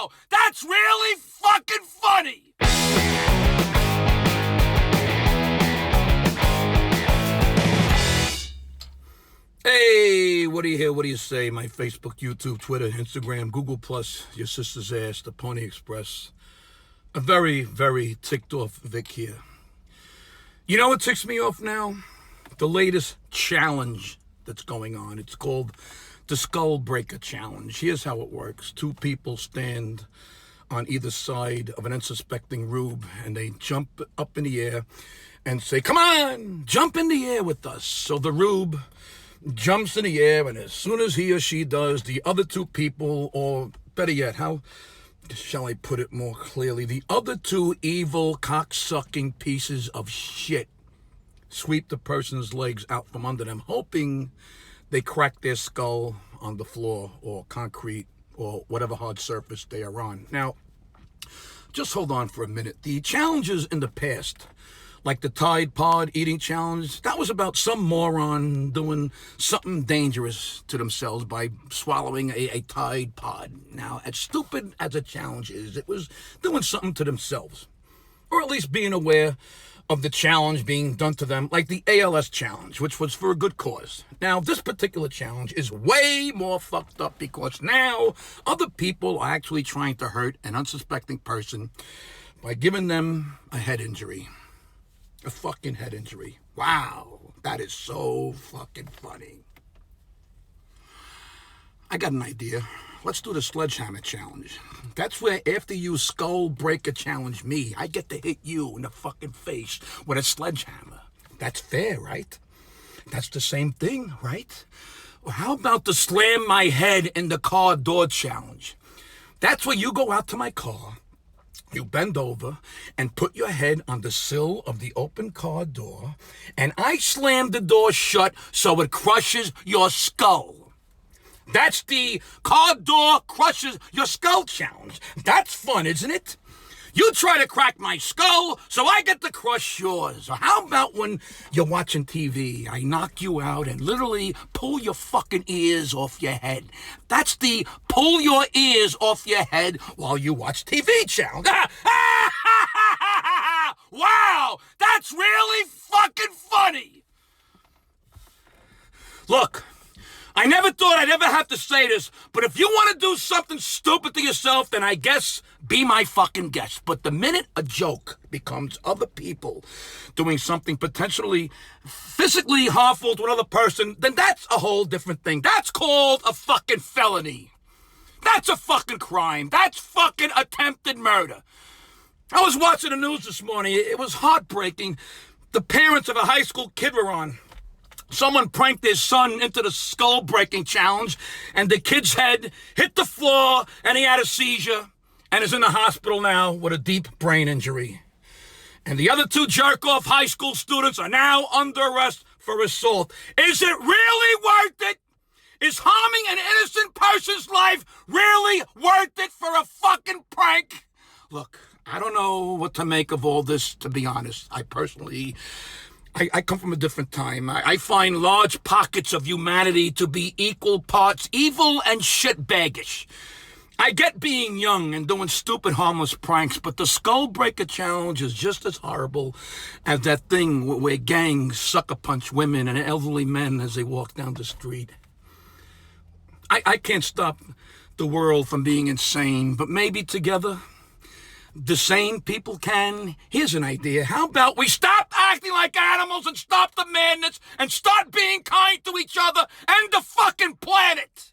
Wow! That's really fucking funny! Hey, what do you hear? What do you say? My Facebook, YouTube, Twitter, Instagram, Google+, your sister's ass, the Pony Express. A very, very ticked off Vic here. You know what ticks me off now? The latest challenge that's going on. It's called the Skull Breaker Challenge. Here's how it works. Two people stand on either side of an unsuspecting Rube, and they jump up in the air and say, "Come on, jump in the air with us." So the Rube jumps in the air, and as soon as he or she does, the other two people, or better yet, how shall I put it more clearly, the other two evil, cocksucking pieces of shit sweep the person's legs out from under them, hoping they crack their skull on the floor or concrete or whatever hard surface they are on. Now, just hold on for a minute. The challenges in the past, like the Tide Pod eating challenge, that was about some moron doing something dangerous to themselves by swallowing a Tide Pod. Now, as stupid as a challenge is, it was doing something to themselves, or at least being aware of the challenge being done to them, like the ALS challenge, which was for a good cause. Now, this particular challenge is way more fucked up because now other people are actually trying to hurt an unsuspecting person by giving them a head injury. A fucking head injury. Wow, that is so fucking funny. I got an idea. Let's do the Sledgehammer challenge. That's where after you Skull Breaker challenge me, I get to hit you in the fucking face with a sledgehammer. That's fair, right? That's the same thing, right? Well, how about the Slam My Head in the Car Door challenge? That's where you go out to my car, you bend over and put your head on the sill of the open car door, and I slam the door shut so it crushes your skull. That's the car door crushes your skull challenge. That's fun, isn't it? You try to crack my skull, so I get to crush yours. Or how about when you're watching TV, I knock you out and literally pull your fucking ears off your head. That's the pull your ears off your head while you watch TV challenge. Wow, that's really fucking funny. Look, I never thought I'd ever have to say this, but if you want to do something stupid to yourself, then I guess be my fucking guest. But the minute a joke becomes other people doing something potentially physically harmful to another person, then that's a whole different thing. That's called a fucking felony. That's a fucking crime. That's fucking attempted murder. I was watching the news this morning. It was heartbreaking. The parents of a high school kid were on. Someone pranked their son into the skull-breaking challenge, and the kid's head hit the floor, and he had a seizure, and is in the hospital now with a deep brain injury. And the other two jerk-off high school students are now under arrest for assault. Is it really worth it? Is harming an innocent person's life really worth it for a fucking prank? Look, I don't know what to make of all this, to be honest. I come from a different time. I find large pockets of humanity to be equal parts evil and shitbaggish. I get being young and doing stupid harmless pranks, but the Skull Breaker challenge is just as horrible as that thing where gangs sucker punch women and elderly men as they walk down the street. I can't stop the world from being insane, but maybe together the sane people can. Here's an idea. How about we stop acting like animals and stop the madness and start being kind to each other and the fucking planet?